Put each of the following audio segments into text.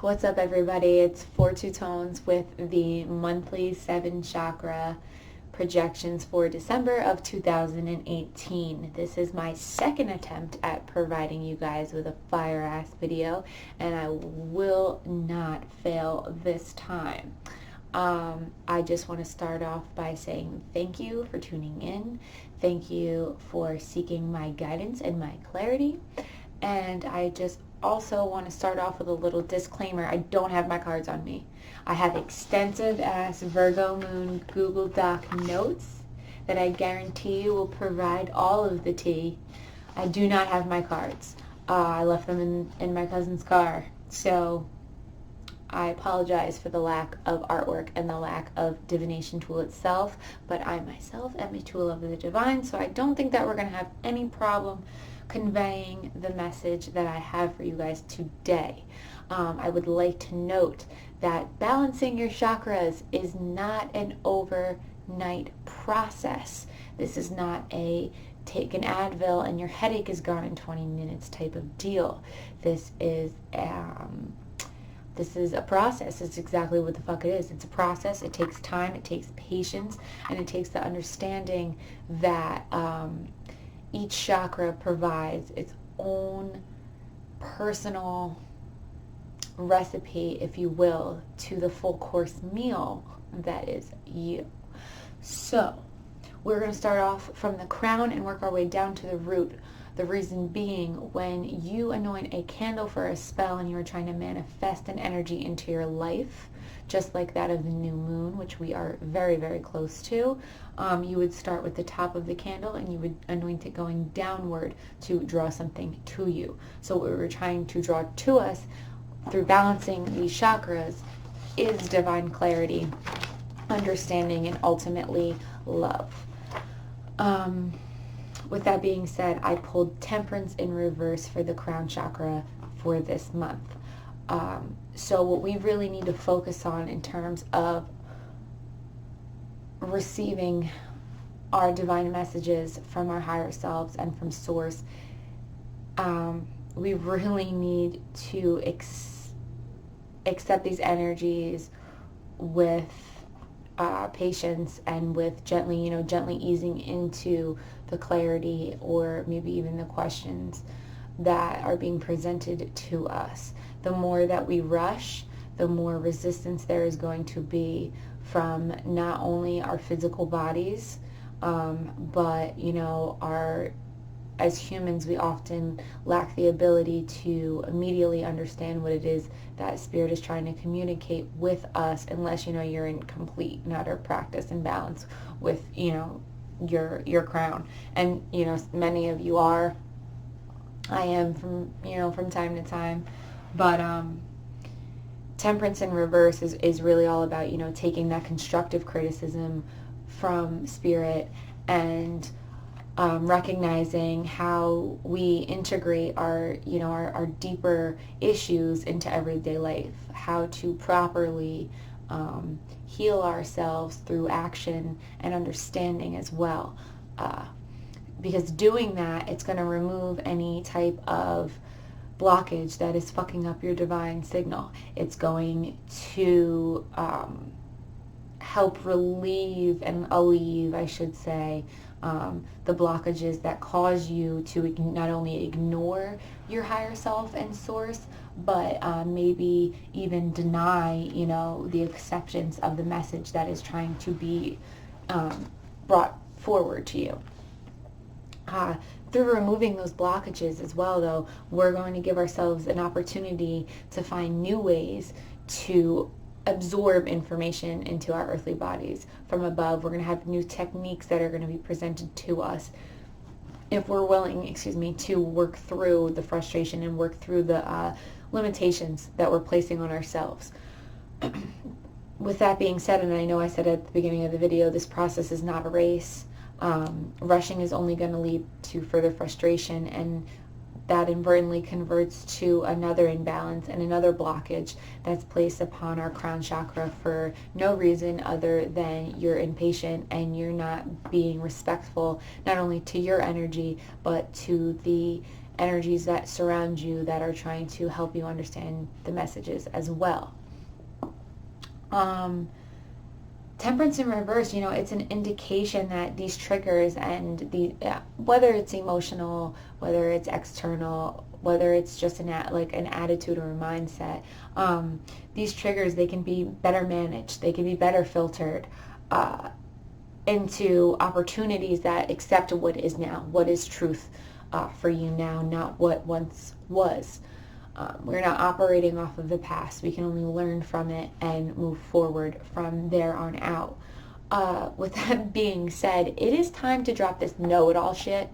What's up, everybody? It's 42t0nes with the monthly 7 chakra projections for December of 2018. This is my second attempt at providing you guys with a fire-ass video, and I will not fail this time. I just want to start off by saying thank you for tuning in. Thank you for seeking my guidance and my clarity. And I just also want to start off with a little disclaimer. I don't have my cards on me. I have extensive ass Virgo moon Google Doc notes that I guarantee you will provide all of the tea. I do not have my cards. I left them in my cousin's car. So I apologize for the lack of artwork and the lack of divination tool itself, but I myself am a tool of the divine, so I don't think that we're going to have any problem conveying the message that I have for you guys today. I would like to note that balancing your chakras is not an overnight process. This is not a take an Advil and your headache is gone in 20 minutes type of deal. This is a process. It's exactly what the fuck it is. It's a process. It takes time. It takes patience. And it takes the understanding that each chakra provides its own personal recipe, if you will, to the full course meal that is you. So we're going to start off from the crown and work our way down to the root. The reason being, when you anoint a candle for a spell and you're trying to manifest an energy into your life, just like that of the new moon, which we are very, very close to, you would start with the top of the candle and you would anoint it going downward to draw something to you. So what we're trying to draw to us through balancing these chakras is divine clarity, understanding, and ultimately love. With that being said, I pulled Temperance in reverse for the crown chakra for this month. So what we really need to focus on in terms of receiving our divine messages from our higher selves and from source, we really need to accept these energies with patience and with gently easing into the clarity or maybe even the questions that are being presented to us. The more that we rush, the more resistance there is going to be from not only our physical bodies, but as humans, we often lack the ability to immediately understand what it is that Spirit is trying to communicate with us, unless you're in complete and utter practice and balance with your crown. And many of you are. I am from time to time, but Temperance in reverse is really all about taking that constructive criticism from Spirit and recognizing how we integrate our deeper issues into everyday life, how to properly heal ourselves through action and understanding as well. Because doing that, it's going to remove any type of blockage that is fucking up your divine signal. It's going to help relieve and alleviate, I should say, the blockages that cause you to not only ignore your higher self and source, but maybe even deny, the acceptance of the message that is trying to be brought forward to you. Through removing those blockages as well, though, we're going to give ourselves an opportunity to find new ways to absorb information into our earthly bodies from above. We're going to have new techniques that are going to be presented to us if we're willing, to work through the frustration and work through the limitations that we're placing on ourselves. With that being said, and I know I said at the beginning of the video, this process is not a race. Rushing is only going to lead to further frustration, and that inadvertently converts to another imbalance and another blockage that's placed upon our crown chakra for no reason other than you're impatient and you're not being respectful not only to your energy but to the energies that surround you that are trying to help you understand the messages as well. Temperance in reverse, it's an indication that these triggers and whether it's emotional, whether it's external, whether it's just an attitude or a mindset, these triggers, they can be better managed, they can be better filtered into opportunities that accept what is now, what is truth for you now, not what once was. We're not operating off of the past. We can only learn from it and move forward from there on out. With that being said, it is time to drop this know-it-all shit.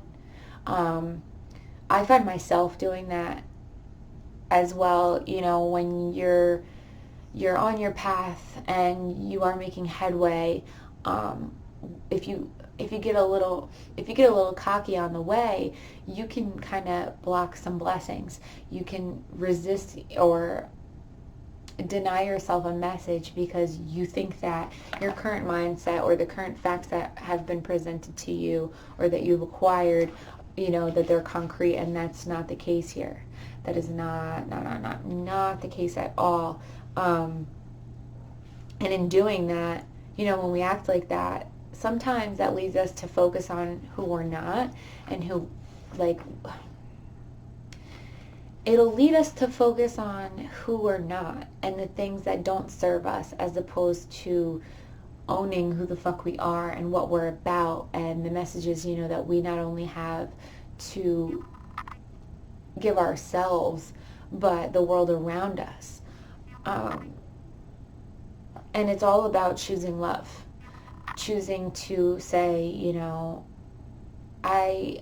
I find myself doing that as well. When you're on your path and you are making headway, if you get a little cocky on the way, you can kind of block some blessings. You can resist or deny yourself a message because you think that your current mindset or the current facts that have been presented to you or that you've acquired, that they're concrete, and that's not the case here. That is not the case at all. And in doing that, when we act like that, sometimes that leads us to focus on who we're not and who, it'll lead us to focus on who we're not and the things that don't serve us, as opposed to owning who the fuck we are and what we're about and the messages, that we not only have to give ourselves, but the world around us. And it's all about choosing love. Choosing to say, I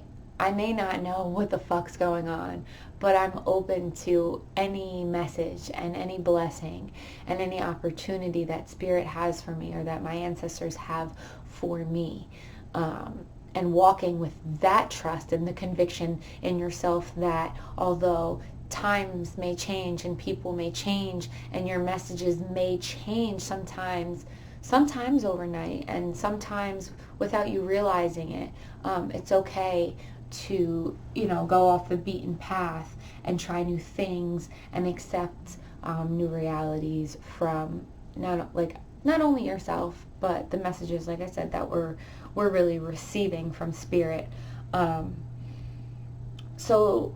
may not know what the fuck's going on, but I'm open to any message and any blessing and any opportunity that Spirit has for me or that my ancestors have for me. And walking with that trust and the conviction in yourself that although times may change and people may change and your messages may change sometimes overnight and sometimes without you realizing it, it's okay to go off the beaten path and try new things and accept new realities from not only yourself but the messages, like I said, that we're really receiving from Spirit. So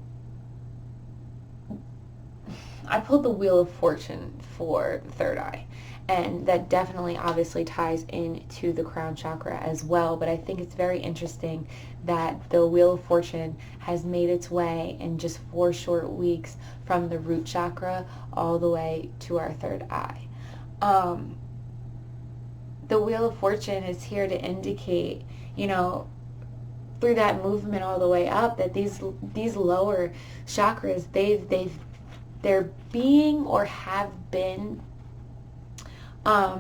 I pulled the Wheel of Fortune for the third eye. And that definitely obviously ties into the crown chakra as well. But I think it's very interesting that the Wheel of Fortune has made its way in just 4 short weeks from the root chakra all the way to our third eye. The Wheel of Fortune is here to indicate, through that movement all the way up, that these lower chakras, they're being or have been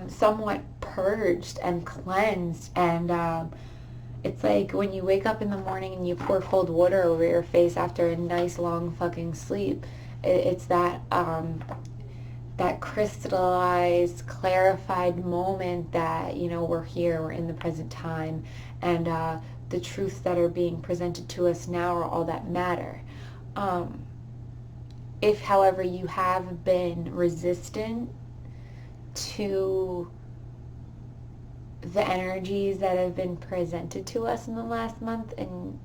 somewhat purged and cleansed, and it's like when you wake up in the morning and you pour cold water over your face after a nice long fucking sleep. It's that that crystallized, clarified moment that we're here, we're in the present time, and the truths that are being presented to us now are all that matter. If, however, you have been resistant to the energies that have been presented to us in the last month and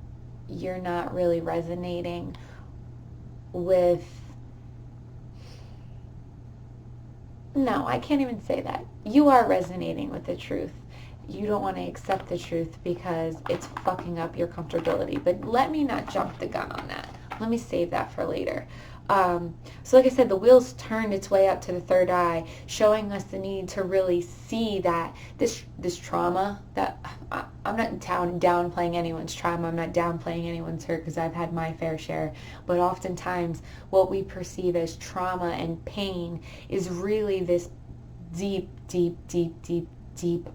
you're not really resonating with, no, I can't even say that. You are resonating with the truth. You don't want to accept the truth because it's fucking up your comfortability. But let me not jump the gun on that. Let me save that for later. So like I said, the wheel's turned its way up to the third eye, showing us the need to really see that this trauma, that I'm not downplaying anyone's trauma, I'm not downplaying anyone's hurt, because I've had my fair share, but oftentimes what we perceive as trauma and pain is really this deep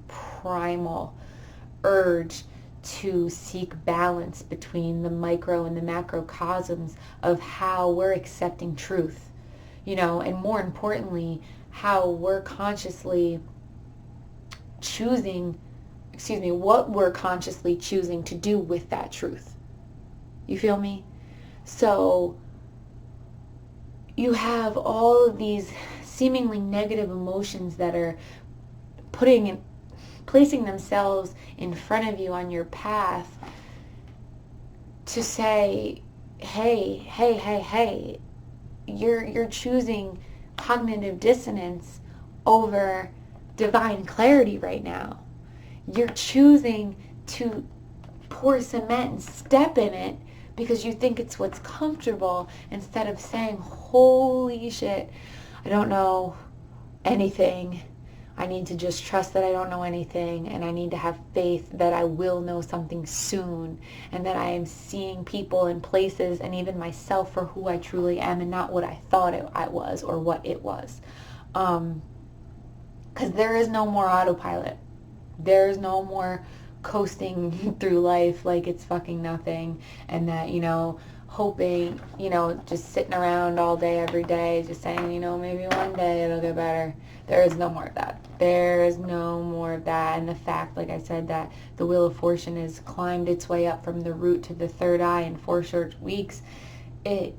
primal urge to seek balance between the micro and the macrocosms of how we're accepting truth, and more importantly, how we're consciously choosing, what we're consciously choosing to do with that truth. You feel me? So you have all of these seemingly negative emotions that are placing themselves in front of you on your path to say, hey, you're choosing cognitive dissonance over divine clarity right now. You're choosing to pour cement and step in it because you think it's what's comfortable, instead of saying, holy shit, I don't know anything. I need to just trust that I don't know anything, and I need to have faith that I will know something soon, and that I am seeing people and places and even myself for who I truly am and not what I thought I was or what it was. Because there is no more autopilot. There is no more coasting through life like it's fucking nothing, and that, hoping, just sitting around all day, every day, just saying, maybe one day it'll get better. There is no more of that. There is no more of that. And the fact, like I said, that the Wheel of Fortune has climbed its way up from the root to the third eye in 4 short weeks, it's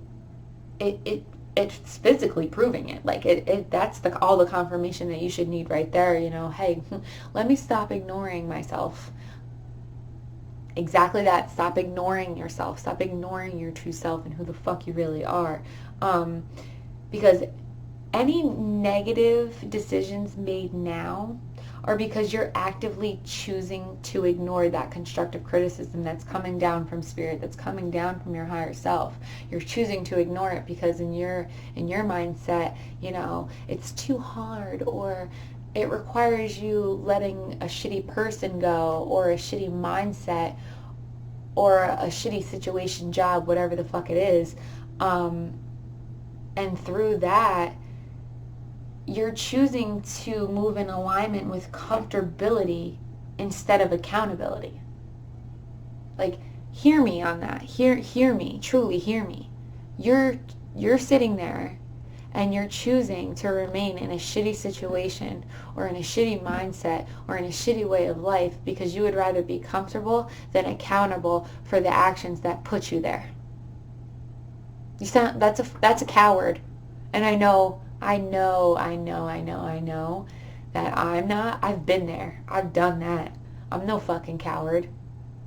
physically proving it. Like that's all the confirmation that you should need right there. Hey, let me stop ignoring myself. Exactly that. Stop ignoring yourself. Stop ignoring your true self and who the fuck you really are. Because any negative decisions made now are because you're actively choosing to ignore that constructive criticism that's coming down from spirit, that's coming down from your higher self. You're choosing to ignore it because in your mindset, it's too hard, or it requires you letting a shitty person go, or a shitty mindset, or a shitty situation, job, whatever the fuck it is. And through that, you're choosing to move in alignment with comfortability instead of accountability. Like, hear me on that. Hear me. Truly hear me. You're sitting there and you're choosing to remain in a shitty situation or in a shitty mindset or in a shitty way of life because you would rather be comfortable than accountable for the actions that put you there. That's a coward. And I know that I'm not. I've been there. I've done that. I'm no fucking coward.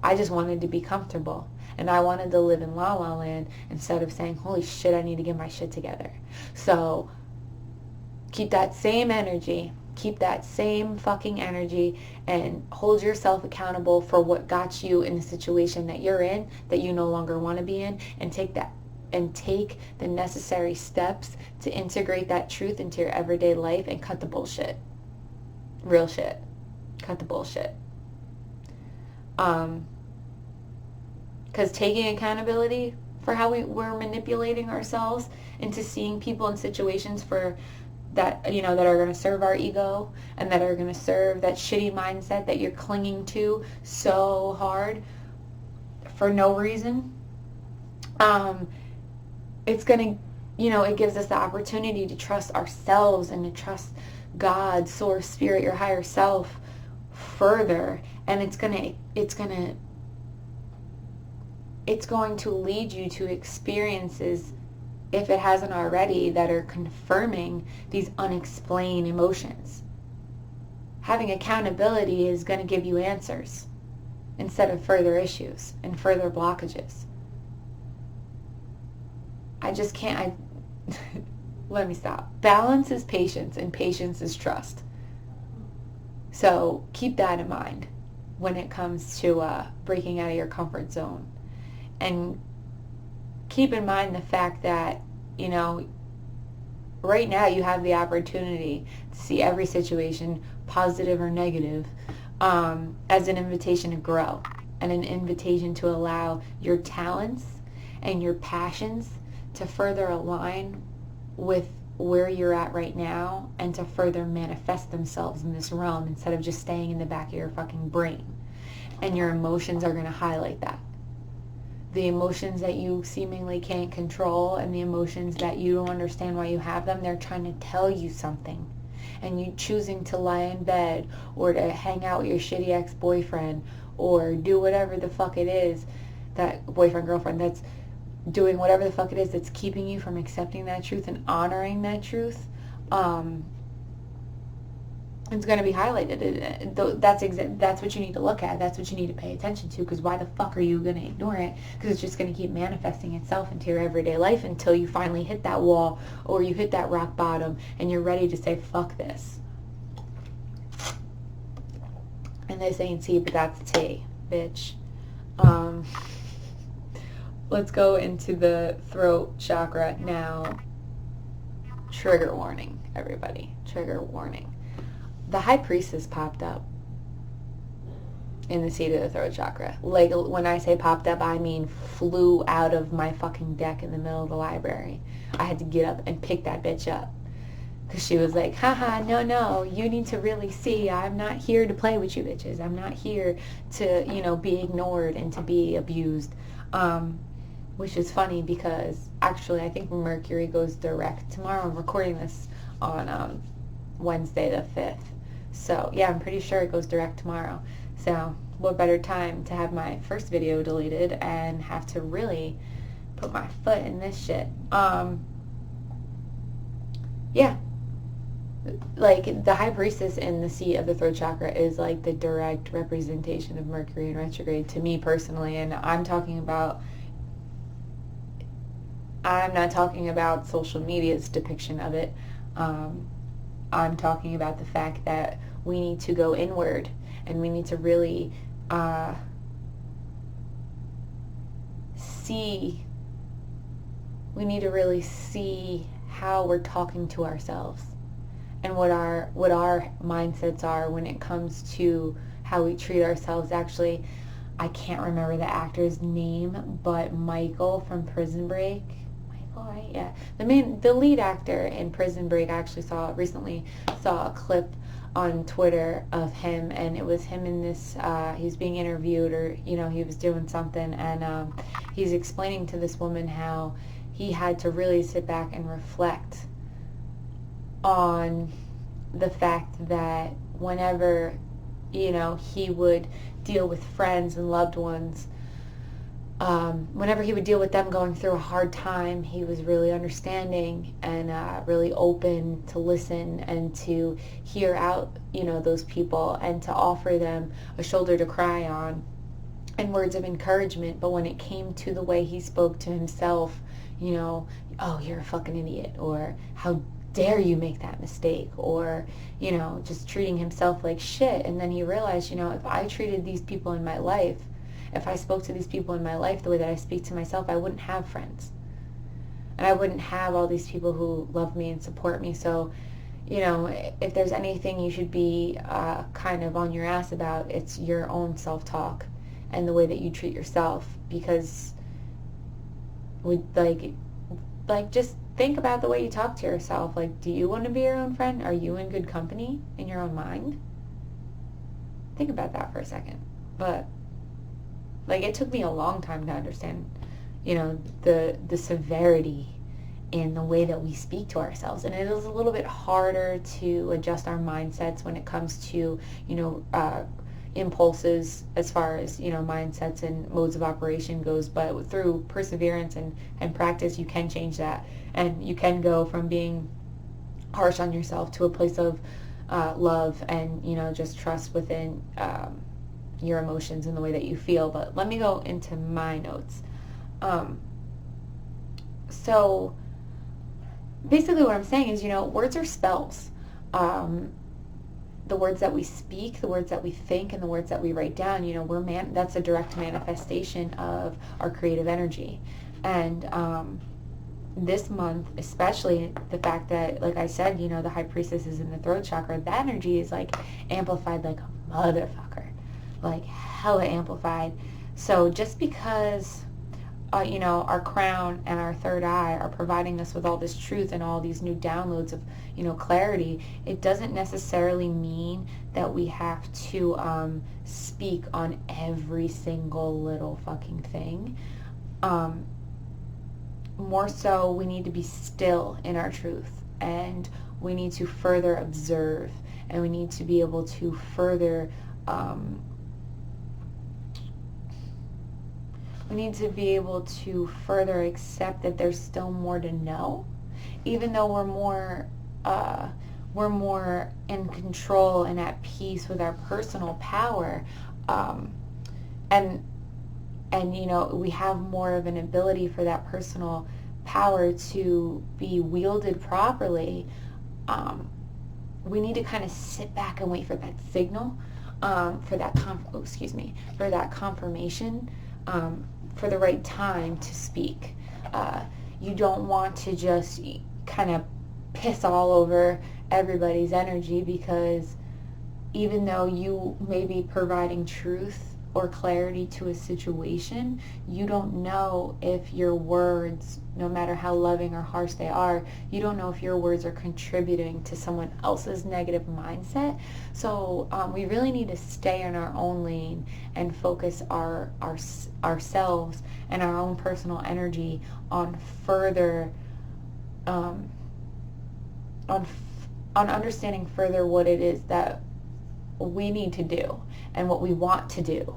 I just wanted to be comfortable. And I wanted to live in La La Land instead of saying, holy shit, I need to get my shit together. So keep that same energy. Keep that same fucking energy and hold yourself accountable for what got you in the situation that you're in, that you no longer want to be in, and take the necessary steps to integrate that truth into your everyday life and cut the bullshit. Real shit. Cut the bullshit. Because taking accountability for how we're manipulating ourselves into seeing people and situations for that, that are going to serve our ego and that are going to serve that shitty mindset that you're clinging to so hard for no reason. It's going to, it gives us the opportunity to trust ourselves and to trust God, source, spirit, your higher self further. And it's going to lead you to experiences, if it hasn't already, that are confirming these unexplained emotions. Having accountability is going to give you answers instead of further issues and further blockages. Let me stop. Balance is patience, and patience is trust. So keep that in mind when it comes to breaking out of your comfort zone. And keep in mind the fact that, right now you have the opportunity to see every situation, positive or negative, as an invitation to grow and an invitation to allow your talents and your passions to further align with where you're at right now and to further manifest themselves in this realm instead of just staying in the back of your fucking brain. And your emotions are going to highlight that. The emotions that you seemingly can't control and the emotions that you don't understand why you have them, they're trying to tell you something. And you choosing to lie in bed or to hang out with your shitty ex-boyfriend or do whatever the fuck it is, that boyfriend, girlfriend, that's doing whatever the fuck it is that's keeping you from accepting that truth and honoring that truth, it's going to be highlighted. That's what you need to look at. That's what you need to pay attention to, because why the fuck are you going to ignore it? Because it's just going to keep manifesting itself into your everyday life until you finally hit that wall or you hit that rock bottom and you're ready to say, fuck this. And this ain't tea, but that's tea, bitch. Let's go into the throat chakra now. Trigger warning, everybody. Trigger warning. The High Priestess popped up in the seat of the throat chakra. Like, when I say popped up, I mean flew out of my fucking deck in the middle of the library. I had to get up and pick that bitch up. Because she was like, haha, no, you need to really see, I'm not here to play with you bitches. I'm not here to, be ignored and to be abused. Which is funny because actually I think Mercury goes direct tomorrow. I'm recording this on Wednesday the 5th. So yeah, I'm pretty sure it goes direct tomorrow. So what better time to have my first video deleted and have to really put my foot in this shit. Yeah. Like, the High Priestess in the seat of the throat chakra is like the direct representation of Mercury in retrograde to me personally. And I'm not talking about social media's depiction of it. I'm talking about the fact that we need to go inward and we need to really see how we're talking to ourselves and what our mindsets are when it comes to how we treat ourselves. Actually, I can't remember the actor's name, but Michael from Prison Break. Right? Yeah, the lead actor in Prison Break. I actually recently saw a clip on Twitter of him, and it was him in this. He's being interviewed, or he was doing something, and he's explaining to this woman how he had to really sit back and reflect on the fact that whenever he would deal with friends and loved ones. Whenever he would deal with them going through a hard time, he was really understanding and really open to listen and to hear out, those people and to offer them a shoulder to cry on and words of encouragement. But when it came to the way he spoke to himself, oh, you're a fucking idiot, or how dare you make that mistake, or, just treating himself like shit. And then he realized, if I treated these people in my life, if I spoke to these people in my life the way that I speak to myself, I wouldn't have friends. And I wouldn't have all these people who love me and support me. So, if there's anything you should be kind of on your ass about, it's your own self-talk and the way that you treat yourself. Because, just think about the way you talk to yourself. Like, do you want to be your own friend? Are you in good company in your own mind? Think about that for a second. But it took me a long time to understand, the severity in the way that we speak to ourselves. And it is a little bit harder to adjust our mindsets when it comes to, impulses as far as, mindsets and modes of operation goes. But through perseverance and practice, you can change that. And you can go from being harsh on yourself to a place of love and, just trust within your emotions and the way that you feel. But let me go into my notes. So basically what I'm saying is, words are spells. The words that we speak, the words that we think, and the words that we write down, that's a direct manifestation of our creative energy. And this month, especially the fact that, like I said, the High Priestess is in the throat chakra, that energy is amplified like a motherfucker. Hella amplified. So just because our crown and our third eye are providing us with all this truth and all these new downloads of clarity, it doesn't necessarily mean that we have to speak on every single little fucking thing. More so, we need to be still in our truth, and we need to further observe, and we need to be able to further We need to be able to further accept that there's still more to know, even though we're more in control and at peace with our personal power, and you know, we have more of an ability for that personal power to be wielded properly. We need to kind of sit back and wait for that signal, for that for that confirmation, for the right time to speak. You don't want to just kind of piss all over everybody's energy, because even though you may be providing truth or clarity to a situation, you don't know if your words, no matter how loving or harsh they are, you don't know if your words are contributing to someone else's negative mindset. So we really need to stay in our own lane and focus ourselves and our own personal energy on further on understanding further what it is that we need to do and what we want to do,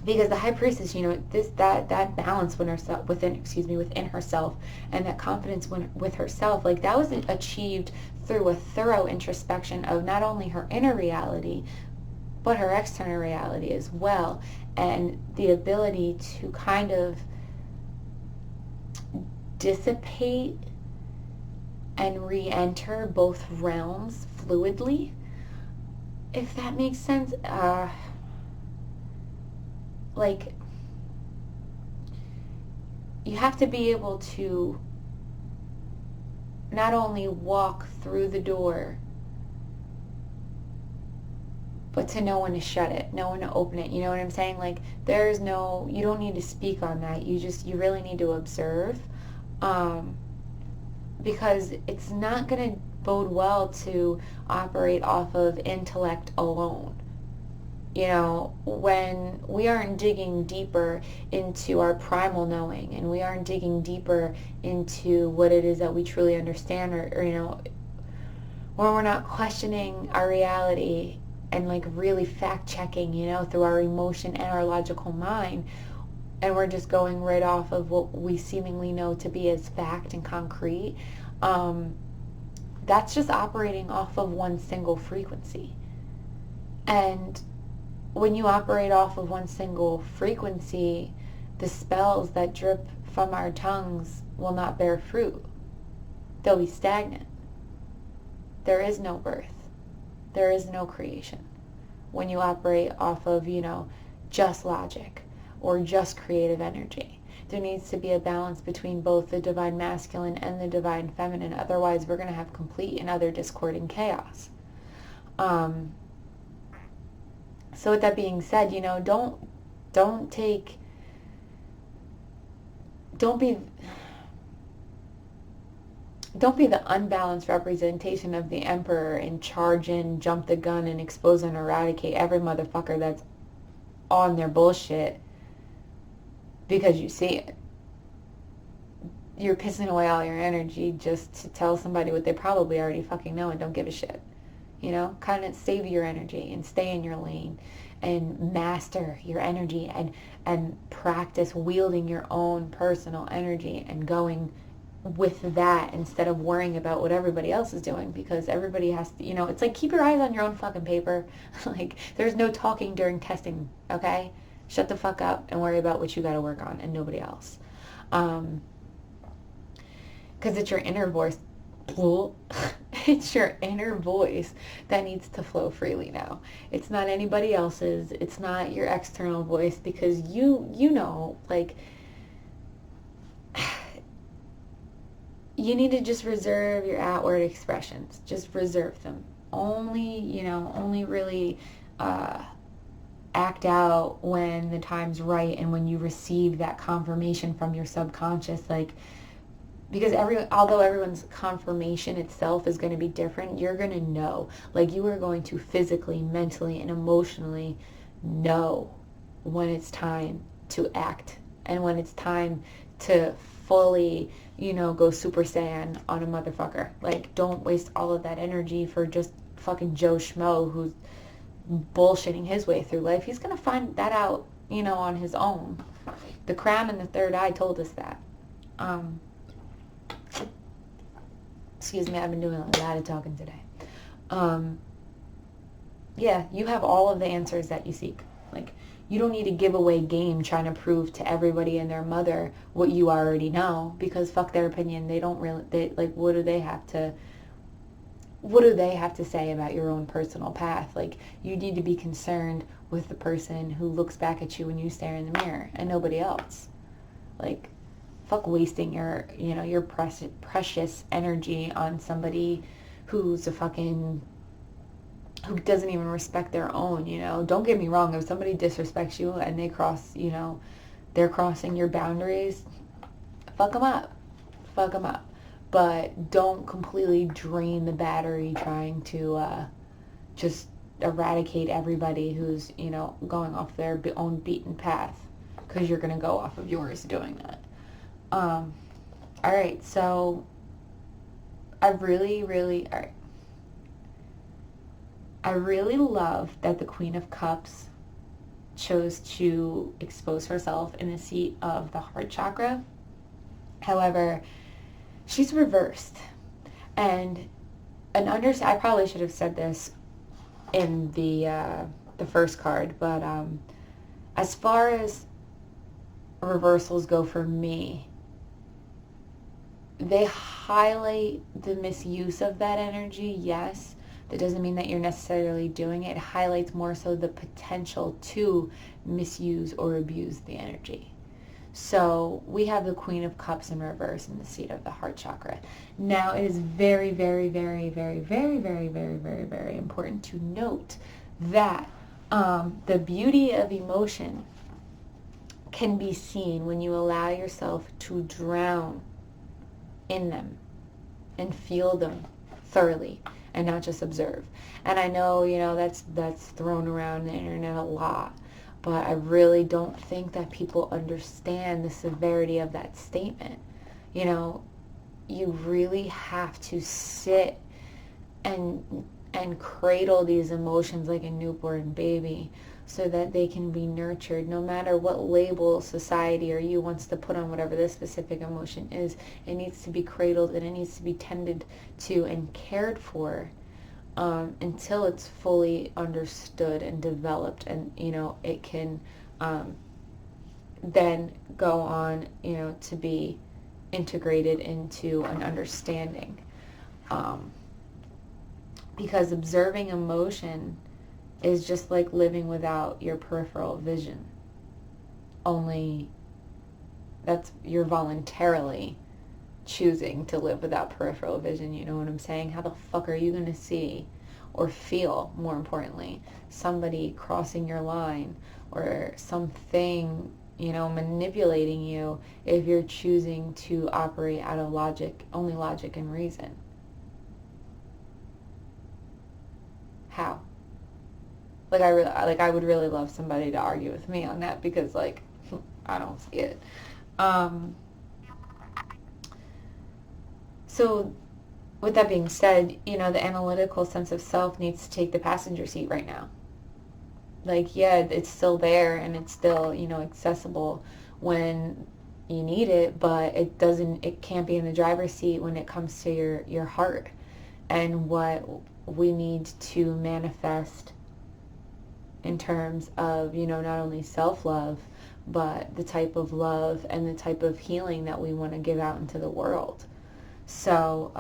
because the High Priestess, you know, that balance within herself, and that confidence with herself, like, that was achieved through a thorough introspection of not only her inner reality but her external reality as well, and the ability to kind of dissipate and re-enter both realms fluidly, if that makes sense. Like, you have to be able to not only walk through the door, but to know when to shut it, know when to open it. You know what I'm saying? Like, you don't need to speak on that. You really need to observe, because it's not going to bode well to operate off of intellect alone. You know, when we aren't digging deeper into our primal knowing, and we aren't digging deeper into what it is that we truly understand, or you know, when we're not questioning our reality and like really fact checking, you know, through our emotion and our logical mind, and we're just going right off of what we seemingly know to be as fact and concrete, that's just operating off of one single frequency. And when you operate off of one single frequency, the spells that drip from our tongues will not bear fruit. They'll be stagnant. There is no birth. There is no creation. When you operate off of, you know, just logic or just creative energy, there needs to be a balance between both the divine masculine and the divine feminine. Otherwise, we're going to have complete and utter discord and chaos. So with that being said, you know, don't be the unbalanced representation of the emperor and charge in, jump the gun, and expose and eradicate every motherfucker that's on their bullshit because you see it. You're pissing away all your energy just to tell somebody what they probably already fucking know and don't give a shit. You know, kind of save your energy and stay in your lane and master your energy and practice wielding your own personal energy and going with that instead of worrying about what everybody else is doing, because everybody has to, you know, it's like, keep your eyes on your own fucking paper. Like, there's no talking during testing, okay? Shut the fuck up and worry about what you got to work on and nobody else. Because it's your inner voice. It's your inner voice that needs to flow freely now. It's not anybody else's. It's not your external voice, because you know, like, you need to just reserve your outward expressions. Just reserve them. Only really act out when the time's right and when you receive that confirmation from your subconscious, like, because although everyone's confirmation itself is going to be different, you're going to know, like, you are going to physically, mentally, and emotionally know when it's time to act and when it's time to fully, you know, go Super Saiyan on a motherfucker. Like, don't waste all of that energy for just fucking Joe Schmo who's bullshitting his way through life. He's going to find that out, on his own. The crown and the third eye told us that. Excuse me, I've been doing a lot of talking today. Yeah, you have all of the answers that you seek. Like, you don't need to give away game trying to prove to everybody and their mother what you already know, because fuck their opinion. They don't really, what do they have to say about your own personal path? Like, you need to be concerned with the person who looks back at you when you stare in the mirror and nobody else. Like, fuck wasting your precious energy on somebody who's who doesn't even respect their own, Don't get me wrong, if somebody disrespects you and they they're crossing your boundaries, fuck them up. But don't completely drain the battery trying to just eradicate everybody who's, going off their own beaten path, because you're going to go off of yours doing that. All right, so I really love that the Queen of Cups chose to expose herself in the seat of the heart chakra. However, she's reversed. And I probably should have said this in the first card, but as far as reversals go for me, they highlight the misuse of that energy, yes. That doesn't mean that you're necessarily doing it. It highlights more so the potential to misuse or abuse the energy. So we have the Queen of Cups in reverse in the seat of the heart chakra. Now, it is very, very, very, very, very, very, very, very, very important to note that the beauty of emotion can be seen when you allow yourself to drown in them and feel them thoroughly and not just observe. And I know, that's thrown around the internet a lot, but I really don't think that people understand the severity of that statement. You really have to sit and cradle these emotions like a newborn baby so that they can be nurtured. No matter what label society or you wants to put on whatever this specific emotion is, it needs to be cradled and it needs to be tended to and cared for until it's fully understood and developed, and it can then go on to be integrated into an understanding, because observing emotion is just like living without your peripheral vision, only you're voluntarily choosing to live without peripheral vision. You know what I'm saying? How the fuck are you going to see or feel, more importantly, somebody crossing your line or something, manipulating you if you're choosing to operate out of only logic and reason? How? I would really love somebody to argue with me on that, because I don't see it. So with that being said, the analytical sense of self needs to take the passenger seat right now. Yeah, it's still there and it's still, accessible when you need it, but it can't be in the driver's seat when it comes to your heart and what we need to manifest in terms of, not only self-love, but the type of love and the type of healing that we want to give out into the world. So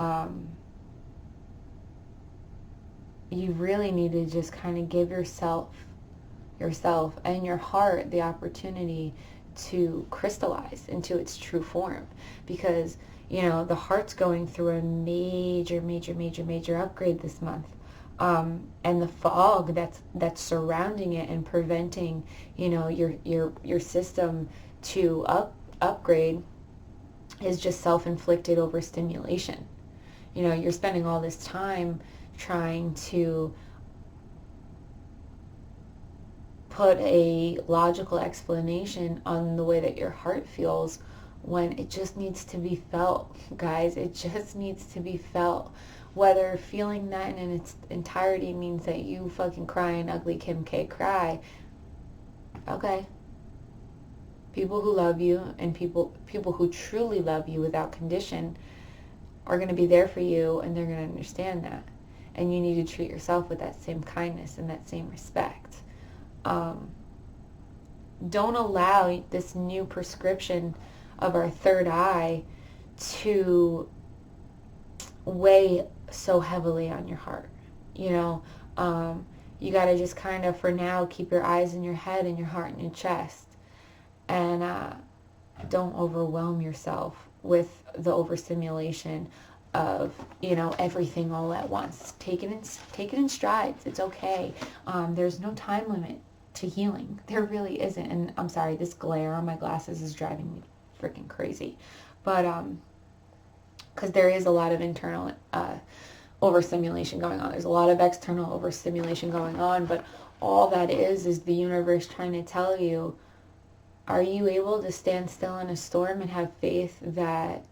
you really need to just kind of give yourself and your heart the opportunity to crystallize into its true form, because the heart's going through a major upgrade this month. And the fog that's surrounding it and preventing, your system to upgrade is just self-inflicted overstimulation. You're spending all this time trying to put a logical explanation on the way that your heart feels, when it just needs to be felt, guys. It just needs to be felt. Whether feeling that in its entirety means that you fucking cry an ugly Kim K cry, okay, People who love you and people who truly love you without condition are going to be there for you, and they're going to understand that. And you need to treat yourself with that same kindness and that same respect. Don't allow this new prescription of our third eye to weigh so heavily on your heart. You know, you got to just kind of, for now, keep your eyes in your head and your heart in your chest. And don't overwhelm yourself with the overstimulation of, you know, everything all at once. Take it in strides. It's okay. There's no time limit to healing. There really isn't. And I'm sorry, this glare on my glasses is driving me freaking crazy. But because there is a lot of internal overstimulation going on. There's a lot of external overstimulation going on, but all that is the universe trying to tell you, are you able to stand still in a storm and have faith that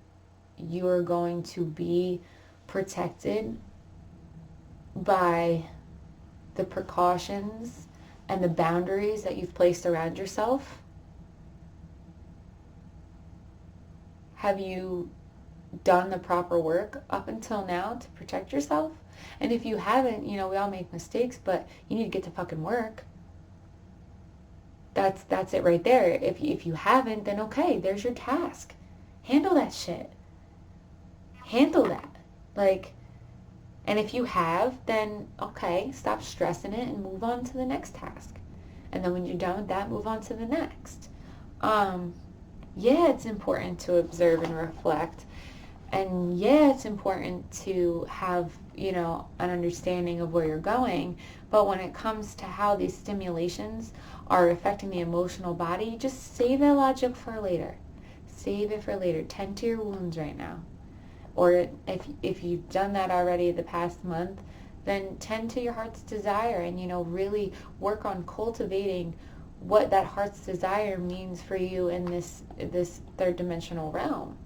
you are going to be protected by the precautions and the boundaries that you've placed around yourself? Have you done the proper work up until now to protect yourself? And if you haven't, you know, we all make mistakes, but you need to get to fucking work. That's it right there. If you haven't, then okay, there's your task. Handle that shit. Handle that. Like, and if you have, then okay, stop stressing it and move on to the next task. And then when you're done with that, move on to the next. Yeah, it's important to observe and reflect. And yeah, it's important to have, you know, an understanding of where you're going. But when it comes to how these stimulations are affecting the emotional body, just save that logic for later. Save it for later. Tend to your wounds right now. Or if you've done that already the past month, then tend to your heart's desire and, you know, really work on cultivating what that heart's desire means for you in this third dimensional realm.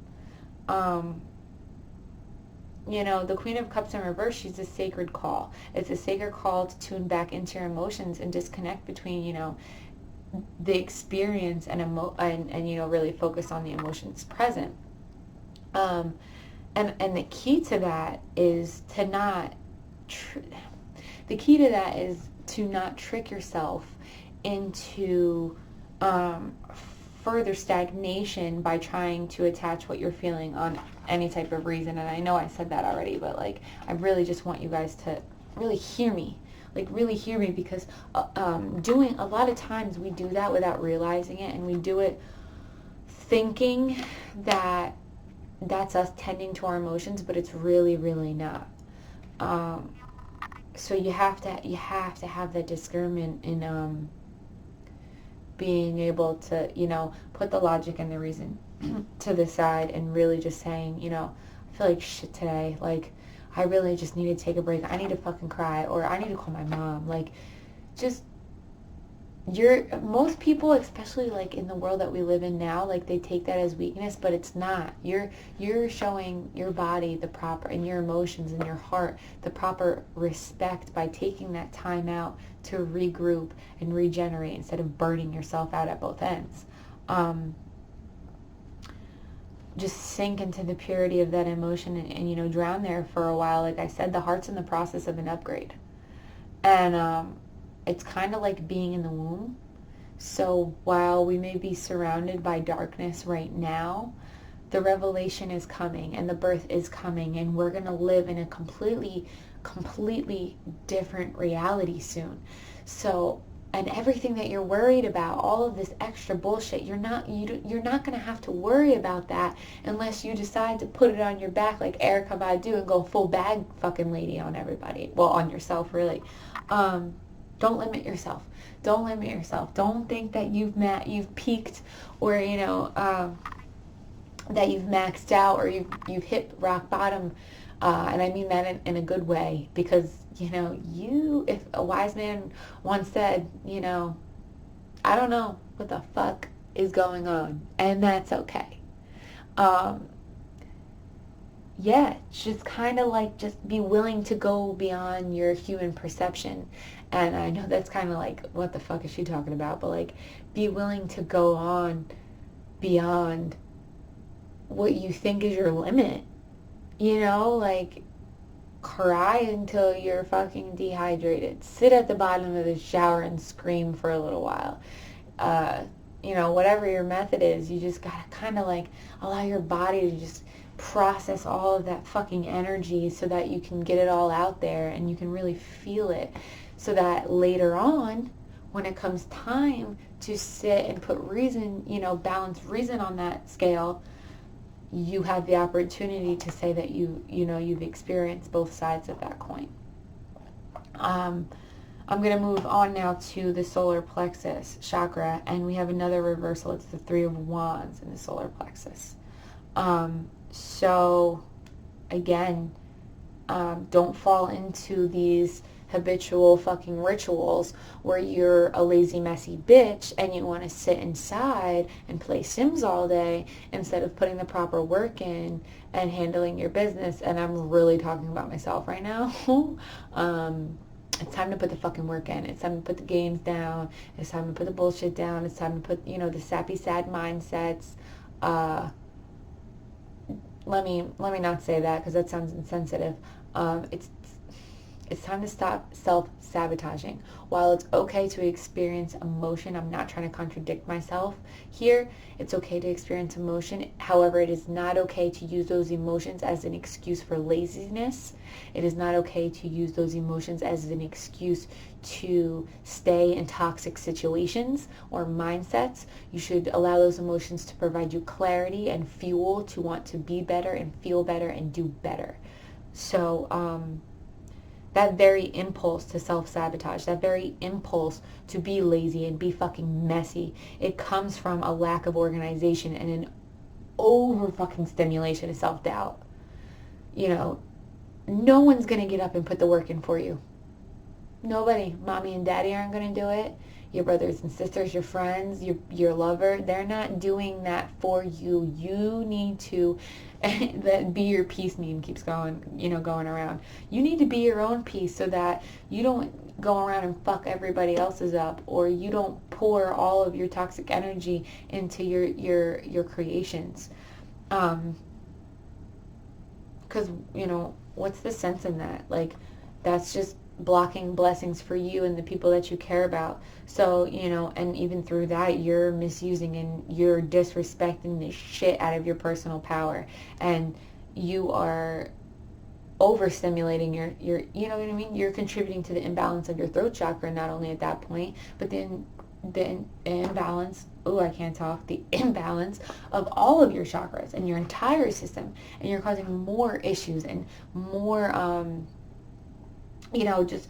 You know, the Queen of Cups in reverse, she's a sacred call. It's a sacred call to tune back into your emotions and disconnect between, you know, the experience and you know, really focus on the emotions present. And the key to that is to not trick yourself into further stagnation by trying to attach what you're feeling on any type of reason. And I know I said that already, but like, I really just want you guys to really hear me. Like, really hear me, because doing, a lot of times we do that without realizing it, and we do it thinking that that's us tending to our emotions, but it's really, really not. So you have to have that discernment in being able to, you know, put the logic and the reason to the side and really just saying, you know, I feel like shit today. Like, I really just need to take a break. I need to fucking cry, or I need to call my mom. Like, just, most people, especially like in the world that we live in now, like they take that as weakness, but it's not. You're showing your body the proper, and your emotions and your heart the proper respect by taking that time out to regroup and regenerate instead of burning yourself out at both ends. Just sink into the purity of that emotion and, you know, drown there for a while. Like I said, the heart's in the process of an upgrade. And it's kind of like being in the womb. So while we may be surrounded by darkness right now, the revelation is coming and the birth is coming, and we're going to live in a completely different reality soon. So, and everything that you're worried about, all of this extra bullshit, you're not going to have to worry about that unless you decide to put it on your back like Erykah Badu and go full bag fucking lady on everybody. Well, on yourself, really. Don't limit yourself. Don't limit yourself. Don't think that you've peaked, or, you know, that you've maxed out, or you've hit rock bottom. And I mean that in a good way, because, you know, if a wise man once said, you know, I don't know what the fuck is going on, and that's okay. Yeah, just kind of like, just be willing to go beyond your human perception. And I know that's kind of like, what the fuck is she talking about? But like, be willing to go on beyond what you think is your limit. You know, like, cry until you're fucking dehydrated. Sit at the bottom of the shower and scream for a little while. You know, whatever your method is, you just gotta kind of like allow your body to just process all of that fucking energy so that you can get it all out there and you can really feel it, so that later on, when it comes time to sit and put reason, you know, balance reason on that scale, you have the opportunity to say that you've experienced both sides of that coin. I'm going to move on now to the solar plexus chakra, and we have another reversal. It's the Three of Wands in the solar plexus. So again, don't fall into these habitual fucking rituals where you're a lazy, messy bitch and you want to sit inside and play Sims all day instead of putting the proper work in and handling your business. And I'm really talking about myself right now. It's time to put the fucking work in. It's time to put the games down. It's time to put the bullshit down. It's time to put, you know, the sappy, sad mindsets. Let me not say that because that sounds insensitive. It's time to stop self-sabotaging. While it's okay to experience emotion, I'm not trying to contradict myself here. It's okay to experience emotion. However, it is not okay to use those emotions as an excuse for laziness. It is not okay to use those emotions as an excuse to stay in toxic situations or mindsets. You should allow those emotions to provide you clarity and fuel to want to be better and feel better and do better. So, that very impulse to self-sabotage, that very impulse to be lazy and be fucking messy, it comes from a lack of organization and an over fucking stimulation of self-doubt. You know, no one's going to get up and put the work in for you. Nobody. Mommy and daddy aren't going to do it. Your brothers and sisters, your friends, your lover, they're not doing that for you. You need to, that be your peace meme keeps going around. You need to be your own peace so that you don't go around and fuck everybody else's up, or you don't pour all of your toxic energy into your creations. Because, you know, what's the sense in that? Like, that's just blocking blessings for you and the people that you care about. So, you know, and even through that, you're misusing and you're disrespecting the shit out of your personal power, and you are overstimulating your you know what I mean? You're contributing to the imbalance of your throat chakra, not only at that point, but then the imbalance, the imbalance of all of your chakras and your entire system, and you're causing more issues and more just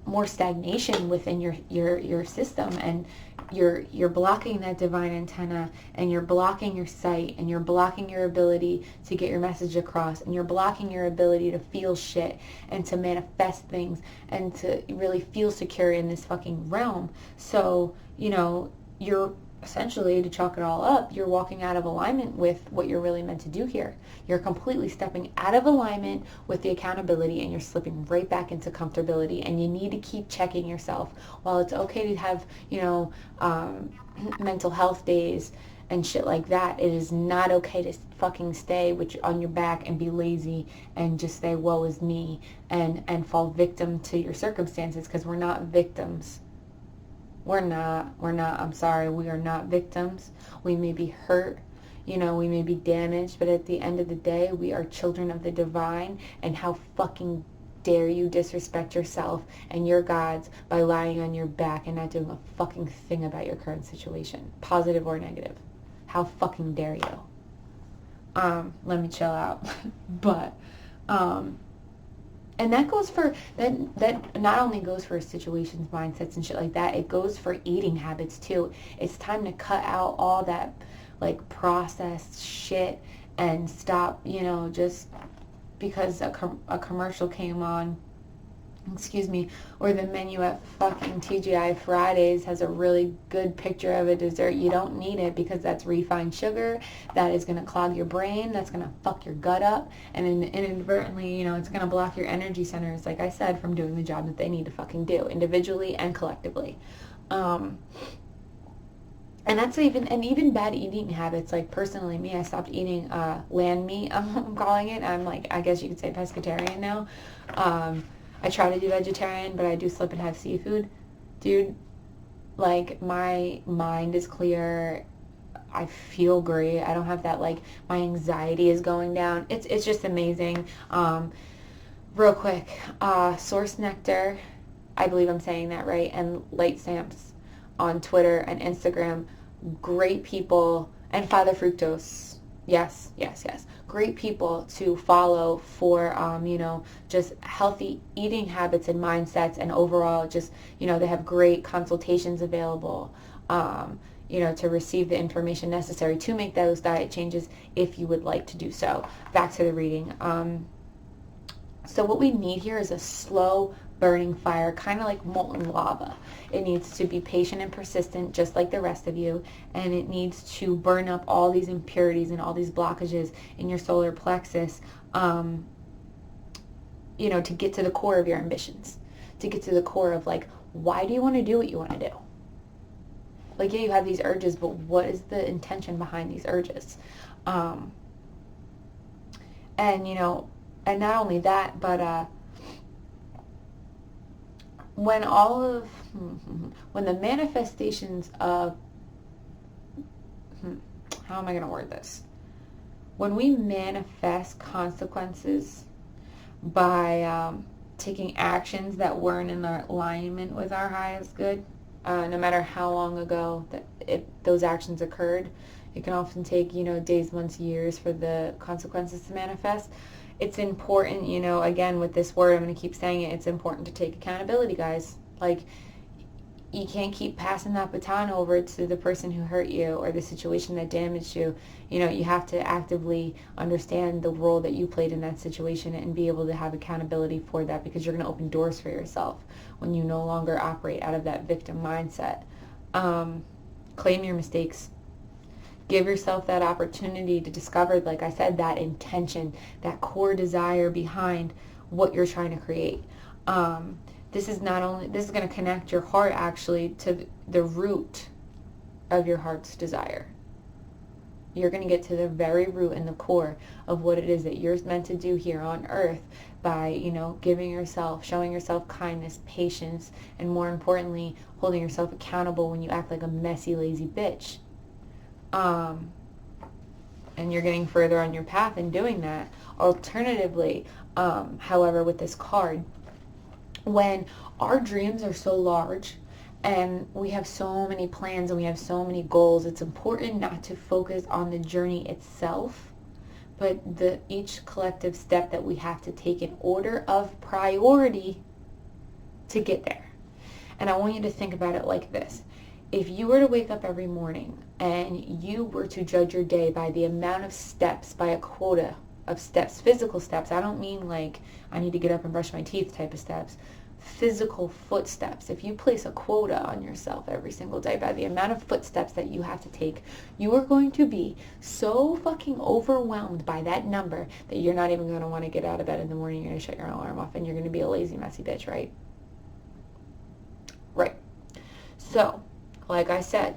more stagnation within your system, and you're blocking that divine antenna, and you're blocking your sight, and you're blocking your ability to get your message across, and you're blocking your ability to feel shit and to manifest things and to really feel secure in this fucking realm. So, you know, you're essentially, to chalk it all up, you're walking out of alignment with what you're really meant to do here. You're completely stepping out of alignment with the accountability, and you're slipping right back into comfortability, and you need to keep checking yourself. While it's okay to have, mental health days and shit like that, it is not okay to fucking stay on your back and be lazy and just say, woe is me, and fall victim to your circumstances, because we're not victims. We're not, I'm sorry, we are not victims. We may be hurt, we may be damaged, but at the end of the day, we are children of the divine, and how fucking dare you disrespect yourself and your gods by lying on your back and not doing a fucking thing about your current situation, positive or negative. How fucking dare you? Let me chill out. But, and that goes for, that not only goes for situations, mindsets, and shit like that, it goes for eating habits too. It's time to cut out all that, like, processed shit and stop, just because a commercial came on, or the menu at fucking TGI Fridays has a really good picture of a dessert. You don't need it because that's refined sugar. That is going to clog your brain. That's going to fuck your gut up. And inadvertently, it's going to block your energy centers, like I said, from doing the job that they need to fucking do, individually and collectively. And that's even bad eating habits. Like personally, me, I stopped eating land meat. I'm calling it. I'm like, I guess you could say pescatarian now. I try to do vegetarian, but I do slip and have seafood. Dude, like my mind is clear. I feel great. I don't have that, like, my anxiety is going down. It's just amazing. Real quick, Source Nectar, I believe I'm saying that right, and Light Stamps on Twitter and Instagram, great people, and Father Fructose, yes, yes, yes, great people to follow for, just healthy eating habits and mindsets, and overall just, they have great consultations available, to receive the information necessary to make those diet changes if you would like to do so. Back to the reading. So what we need here is a slow burning fire, kind of like molten lava. It needs to be patient and persistent, just like the rest of you, and it needs to burn up all these impurities and all these blockages in your solar plexus, to get to the core of your ambitions, to get to the core of, like, why do you want to do what you want to do? Like, yeah, you have these urges, but what is the intention behind these urges? And not only that, but when the manifestations of, how am I going to word this? When we manifest consequences by taking actions that weren't in alignment with our highest good, no matter how long ago those actions occurred, it can often take, days, months, years for the consequences to manifest. It's important, again, with this word, I'm going to keep saying it, it's important to take accountability, guys. Like, you can't keep passing that baton over to the person who hurt you or the situation that damaged you. You have to actively understand the role that you played in that situation and be able to have accountability for that, because you're going to open doors for yourself when you no longer operate out of that victim mindset. Claim your mistakes. Give yourself that opportunity to discover, like I said, that intention, that core desire behind what you're trying to create. This is going to connect your heart actually to the root of your heart's desire. You're going to get to the very root and the core of what it is that you're meant to do here on earth by, giving yourself, showing yourself kindness, patience, and more importantly, holding yourself accountable when you act like a messy, lazy bitch. And you're getting further on your path in doing that. Alternatively, however, with this card, when our dreams are so large and we have so many plans and we have so many goals, it's important not to focus on the journey itself, but each collective step that we have to take in order of priority to get there. And I want you to think about it like this. If you were to wake up every morning and you were to judge your day by the amount of steps, by a quota of steps, physical steps, I don't mean like I need to get up and brush my teeth type of steps, physical footsteps. If you place a quota on yourself every single day by the amount of footsteps that you have to take, you are going to be so fucking overwhelmed by that number that you're not even going to want to get out of bed in the morning. You're going to shut your alarm off and you're going to be a lazy, messy bitch, right? Right. So, like I said,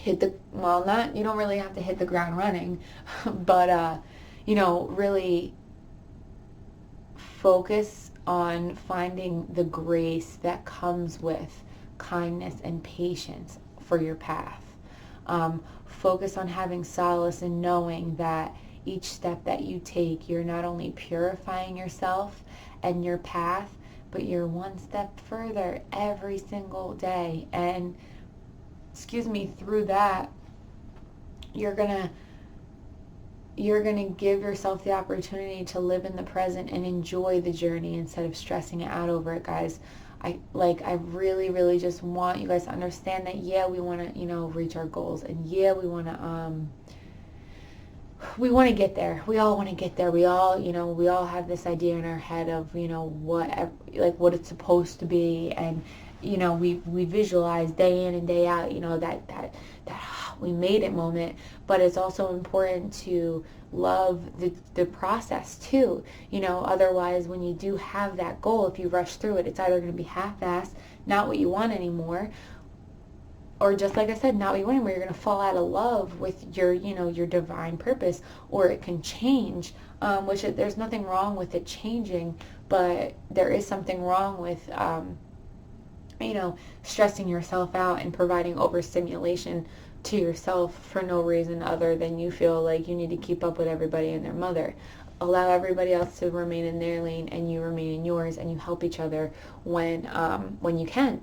you don't really have to hit the ground running, but, really focus on finding the grace that comes with kindness and patience for your path. Focus on having solace in knowing that each step that you take, you're not only purifying yourself and your path, but you're one step further every single day. And, through that, you're gonna give yourself the opportunity to live in the present and enjoy the journey instead of stressing out over it, guys. I really, really just want you guys to understand that, yeah, we want to, reach our goals, and yeah, we want to get there. We all want to get there. We all have this idea in our head of, what it's supposed to be, and we visualize day in and day out, that we made it moment. But it's also important to love the process too. Otherwise, when you do have that goal, if you rush through it, it's either going to be half-assed, not what you want anymore, or just like I said, not be one where you're going to fall out of love with your, your divine purpose, or it can change, there's nothing wrong with it changing, but there is something wrong with, stressing yourself out and providing overstimulation to yourself for no reason other than you feel like you need to keep up with everybody and their mother. Allow everybody else to remain in their lane and you remain in yours, and you help each other when you can.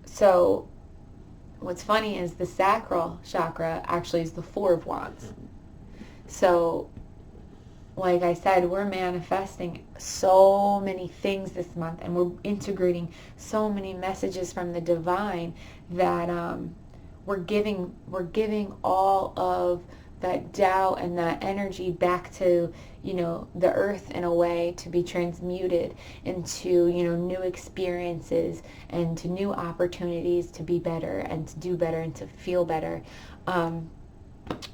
So what's funny is the Sacral Chakra actually is the Four of Wands. So like I said, we're manifesting so many things this month, and we're integrating so many messages from the divine that we're giving all of that doubt and that energy back to, the earth in a way to be transmuted into, new experiences and to new opportunities to be better and to do better and to feel better.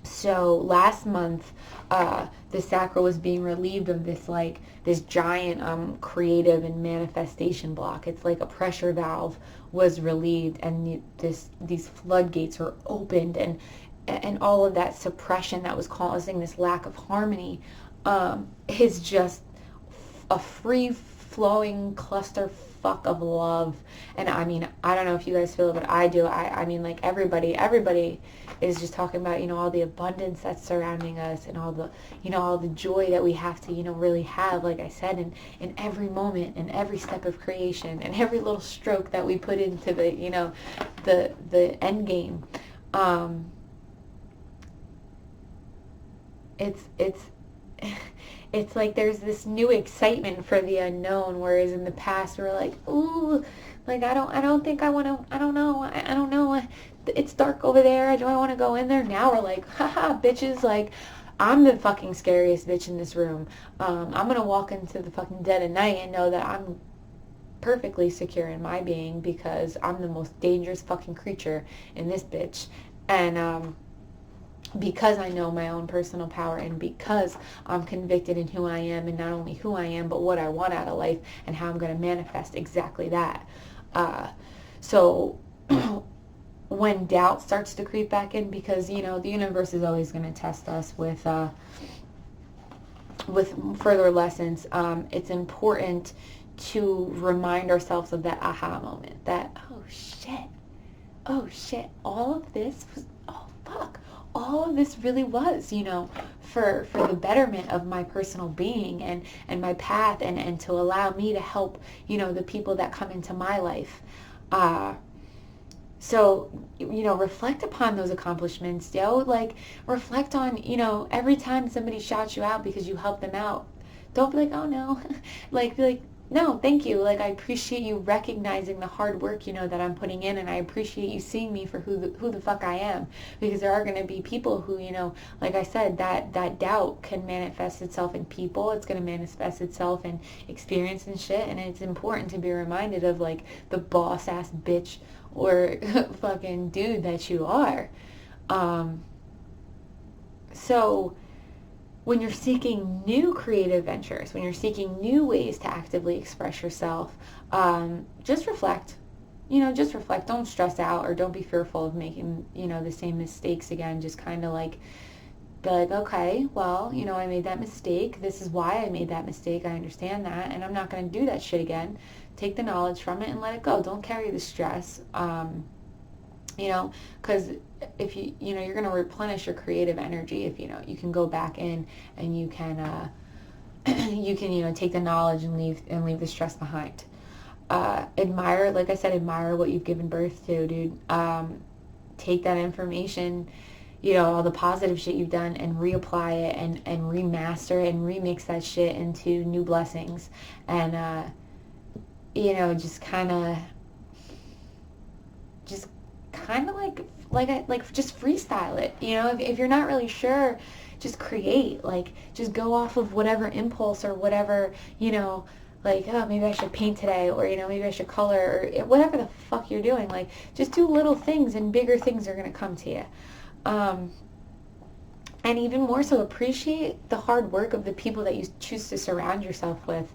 So last month, the sacral was being relieved of this giant creative and manifestation block. It's like a pressure valve was relieved, and these floodgates were opened, and all of that suppression that was causing this lack of harmony is just a free-flowing clusterfuck of love. And I mean, I don't know if you guys feel it, but I do. I mean, like everybody is just talking about, all the abundance that's surrounding us, and all the, all the joy that we have to, really have, like I said, in every moment, and every step of creation, and every little stroke that we put into the, the end game. It's like there's this new excitement for the unknown, whereas in the past we were like, ooh, like I don't think I want to, I don't know, it's dark over there, do I want to go in there? Now we're like, haha, bitches, like I'm the fucking scariest bitch in this room. I'm gonna walk into the fucking dead of night and know that I'm perfectly secure in my being, because I'm the most dangerous fucking creature in this bitch. And because I know my own personal power, and because I'm convicted in who I am, and not only who I am, but what I want out of life, and how I'm going to manifest exactly that. So when doubt starts to creep back in, because, the universe is always going to test us with further lessons, it's important to remind ourselves of that aha moment, that, oh shit, all of this was, oh fuck, all of this really was, for the betterment of my personal being and my path, and to allow me to help, the people that come into my life. So, reflect upon those accomplishments, like reflect on, every time somebody shouts you out because you helped them out. Don't be like, oh no, be like, no, thank you. Like, I appreciate you recognizing the hard work, that I'm putting in, and I appreciate you seeing me for who the fuck I am. Because there are going to be people who, like I said, that doubt can manifest itself in people. It's going to manifest itself in experience and shit. And it's important to be reminded of, like, the boss-ass bitch or fucking dude that you are. So when you're seeking new creative ventures, when you're seeking new ways to actively express yourself, just reflect. Just reflect. Don't stress out, or don't be fearful of making, the same mistakes again. Just kind of like, be like, okay, well, I made that mistake. This is why I made that mistake. I understand that, and I'm not going to do that shit again. Take the knowledge from it and let it go. Don't carry the stress. Because if you're going to replenish your creative energy if, you can go back in and you can, take the knowledge and leave the stress behind. Admire, like I said, admire what you've given birth to, dude. Take that information, all the positive shit you've done, and reapply it and remaster it and remix that shit into new blessings. And, just kind of like just freestyle it. If you're not really sure, just create. Like, just go off of whatever impulse or whatever, like, oh, maybe I should paint today, or maybe I should color, or whatever the fuck you're doing. Like, just do little things, and bigger things are going to come to you. And even more so, appreciate the hard work of the people that you choose to surround yourself with.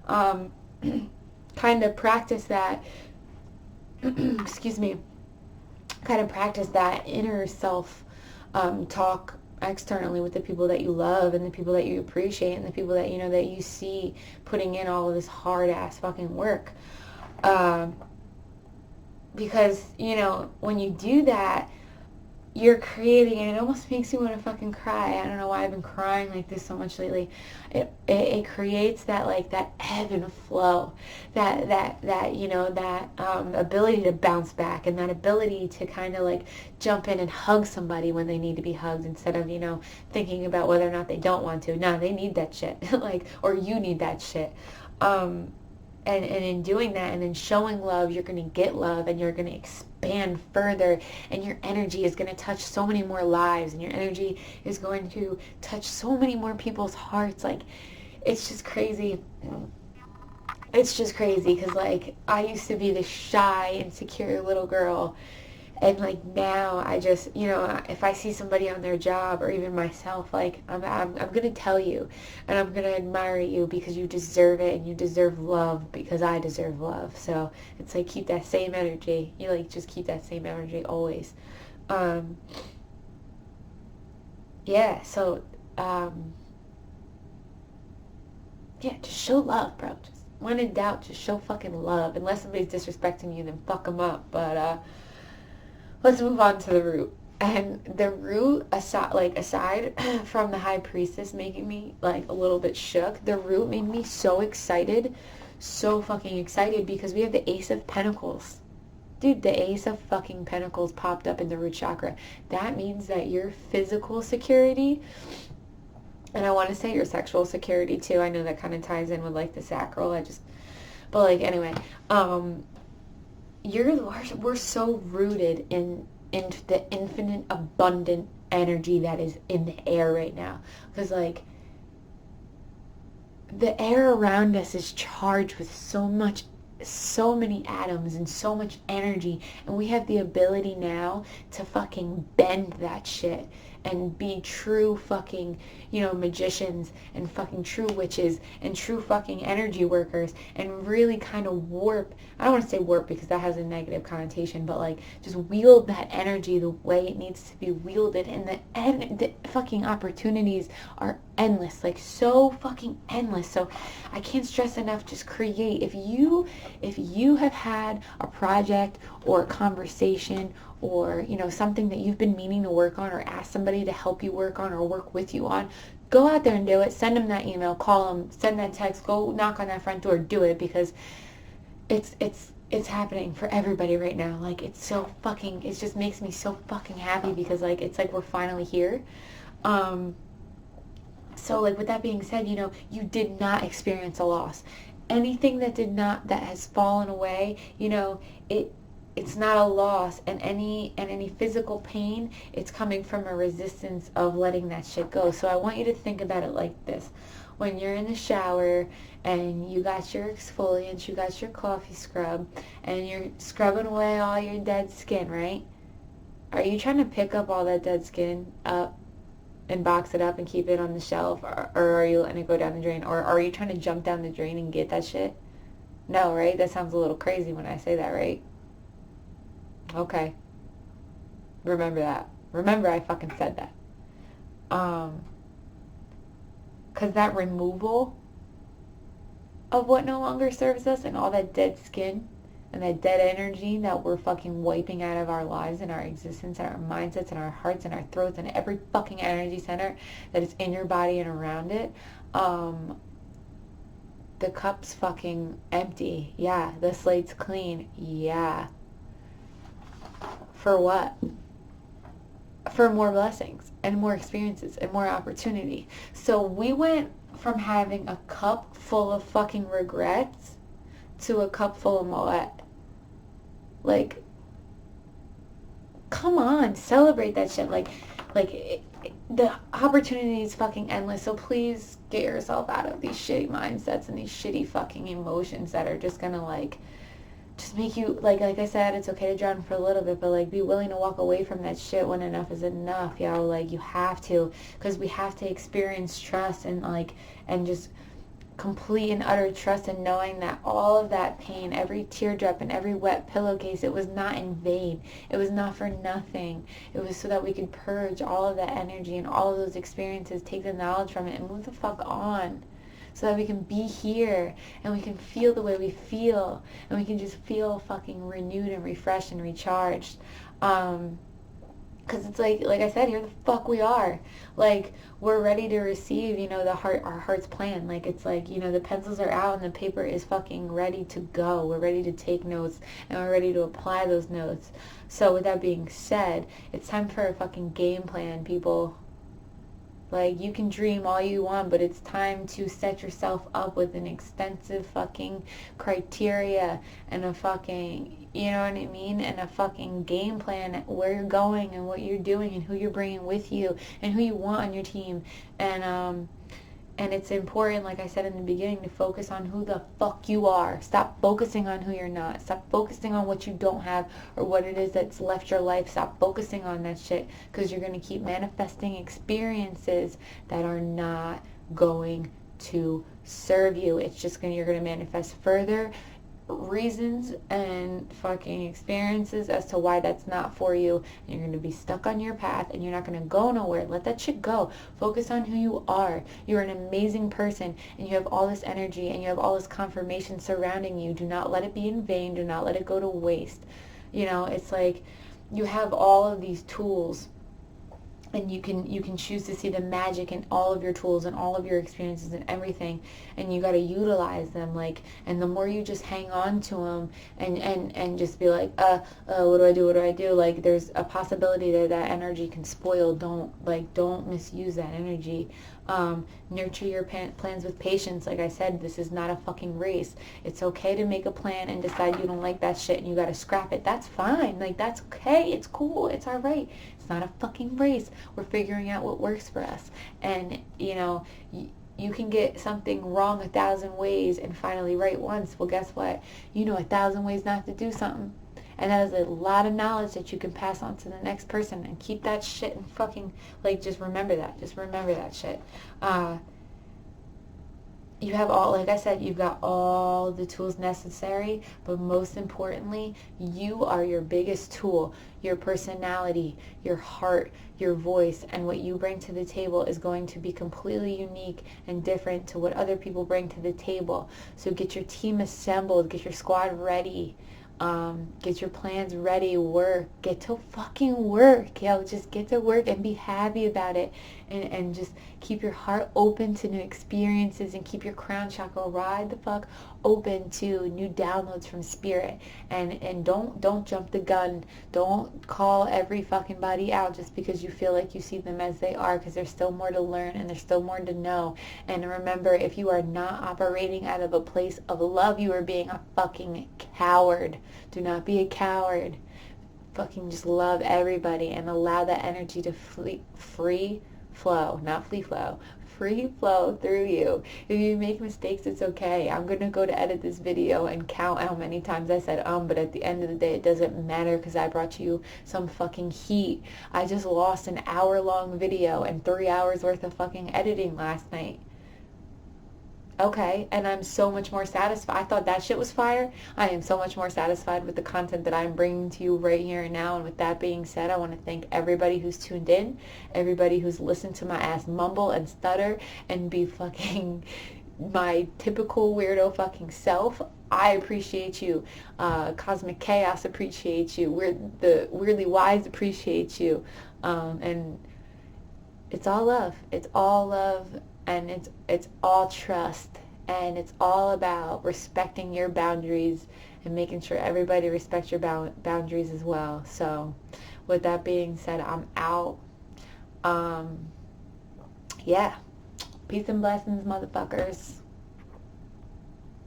Kind of practice that excuse me, kind of practice that inner self talk externally with the people that you love and the people that you appreciate and the people that you know that you see putting in all of this hard ass fucking work. Because, you know, when you do that, you're creating, and it almost makes you want to fucking cry. I don't know why I've been crying like this so much lately. It creates that, like, that ebb and flow, that you know, that ability to bounce back, and that ability to kind of like jump in and hug somebody when they need to be hugged, instead of, you know, thinking about whether or not they don't want to. No, they need that shit. Like, or you need that shit. And in doing that and in showing love, you're going to get love, and you're going to expand further, and your energy is going to touch so many more lives, and your energy is going to touch so many more people's hearts. Like, it's just crazy. It's just crazy because, like, I used to be this shy, insecure little girl. And, like, now I just, you know, if I see somebody on their job, or even myself, like, I'm going to tell you, and I'm going to admire you because you deserve it, and you deserve love because I deserve love. So it's like, keep that same energy. You, like, just keep that same energy always. Yeah, so, yeah, just show love, bro. Just, when in doubt, just show fucking love. Unless somebody's disrespecting you, then fuck them up. But, let's move on to the root. And the root, aside from the high priestess making me like a little bit shook, the root made me so excited, so fucking excited, because we have the Ace of Pentacles. Dude, the Ace of fucking Pentacles popped up in the root chakra. That means that your physical security, and I want to say your sexual security too. I know that kind of ties in with like the sacral. But like, anyway, we're so rooted in the infinite abundant energy that is in the air right now, because like the air around us is charged with so many atoms and so much energy, and we have the ability now to fucking bend that shit and be true fucking, you know, magicians and fucking true witches and true fucking energy workers, and really kind of warp, I don't want to say warp because that has a negative connotation, but like just wield that energy the way it needs to be wielded. And the fucking opportunities are endless, like so fucking endless. So I can't stress enough, just create. If you have had a project or a conversation, or, you know, something that you've been meaning to work on, or ask somebody to help you work on or work with you on, go out there and do it. Send them that email, call them, send that text, go knock on that front door, do it, because it's happening for everybody right now. Like, it's so fucking, it just makes me so fucking happy, because like, it's like we're finally here. So like, with that being said, you know, you did not experience a loss. Anything that has fallen away, you know, it's not a loss, and any physical pain, it's coming from a resistance of letting that shit go. So I want you to think about it like this. When you're in the shower and you got your exfoliants, you got your coffee scrub, and you're scrubbing away all your dead skin, right? Are you trying to pick up all that dead skin up and box it up and keep it on the shelf, or are you letting it go down the drain? Or are you trying to jump down the drain and get that shit? No, right? That sounds a little crazy when I say that, right? Okay. Remember that. Remember I fucking said that. Because that removal of what no longer serves us, and all that dead skin and that dead energy that we're fucking wiping out of our lives and our existence and our mindsets and our hearts and our throats and every fucking energy center that is in your body and around it, the cup's fucking empty. Yeah. The slate's clean. Yeah. For what? For more blessings and more experiences and more opportunity. So we went from having a cup full of fucking regrets to a cup full of Moet. Like, come on, celebrate that shit. The opportunity is fucking endless. So please get yourself out of these shitty mindsets and these shitty fucking emotions that are just gonna like just make you, like I said, it's okay to drown for a little bit, but like be willing to walk away from that shit when enough is enough, yo. Like, you have to, because we have to experience trust and like, and just complete and utter trust in knowing that all of that pain, every teardrop and every wet pillowcase, it was not in vain. It was not for nothing. It was so that we could purge all of that energy and all of those experiences, take the knowledge from it, and move the fuck on. So that we can be here and we can feel the way we feel and we can just feel fucking renewed and refreshed and recharged. Because it's like I said, here the fuck we are. Like, we're ready to receive, our heart's plan. Like, it's like, the pencils are out and the paper is fucking ready to go. We're ready to take notes and we're ready to apply those notes. So with that being said, it's time for a fucking game plan, people. Like, you can dream all you want, but it's time to set yourself up with an extensive fucking criteria and a fucking, you know what I mean? And a fucking game plan where you're going and what you're doing and who you're bringing with you and who you want on your team. And it's important, like I said in the beginning, to focus on who the fuck you are. Stop focusing on who you're not. Stop focusing on what you don't have or what it is that's left your life. Stop focusing on that shit, because you're going to keep manifesting experiences that are not going to serve you. It's just you're going to manifest further reasons and fucking experiences as to why that's not for you, and you're going to be stuck on your path and you're not going to go nowhere. Let that shit go. Focus on who you are. You're an amazing person and you have all this energy and you have all this confirmation surrounding you. Do not let it be in vain. Do not let it go to waste. It's like you have all of these tools, and you can choose to see the magic in all of your tools and all of your experiences and everything, and you got to utilize them. Like, and the more you just hang on to them and just be like, what do I do? Like, there's a possibility that energy can spoil. Don't misuse that energy. Nurture your plans with patience. Like I said, this is not a fucking race. It's okay to make a plan and decide you don't like that shit and you gotta scrap it. That's fine. Like, that's okay. It's cool. It's all right. It's not a fucking race. We're figuring out what works for us. And, you can get something wrong 1,000 ways and finally right once. Well, guess what? 1,000 ways not to do something. And that is a lot of knowledge that you can pass on to the next person, and keep that shit and fucking, just remember that. Just remember that shit. You have like I said, you've got all the tools necessary, but most importantly, you are your biggest tool. Your personality, your heart, your voice, and what you bring to the table is going to be completely unique and different to what other people bring to the table. So get your team assembled, get your squad ready. Get your plans ready, get to fucking work, just get to work and be happy about it, and just keep your heart open to new experiences, and keep your crown chakra ride the fuck open to new downloads from spirit, and don't jump the gun. Don't call every fucking body out just because you feel like you see them as they are, because there's still more to learn and there's still more to know. And remember, if you are not operating out of a place of love, you are being a fucking coward. Do not be a coward. Fucking just love everybody and allow that energy to free flow through you. If you make mistakes, it's okay. I'm going to go to edit this video and count how many times I said but at the end of the day, it doesn't matter, because I brought you some fucking heat. I just lost an hour-long video and 3 hours worth of fucking editing last night. Okay, and I'm so much more satisfied. I thought that shit was fire. I am so much more satisfied with the content that I'm bringing to you right here and now. And with that being said, I want to thank everybody who's tuned in, everybody who's listened to my ass mumble and stutter and be fucking my typical weirdo fucking self. I appreciate you. Cosmic Kaos appreciates you. The Weirdly Wise appreciate you. And it's all love. It's all love. And it's all trust, and it's all about respecting your boundaries and making sure everybody respects your boundaries as well. So with that being said, I'm out. Yeah. Peace and blessings, motherfuckers.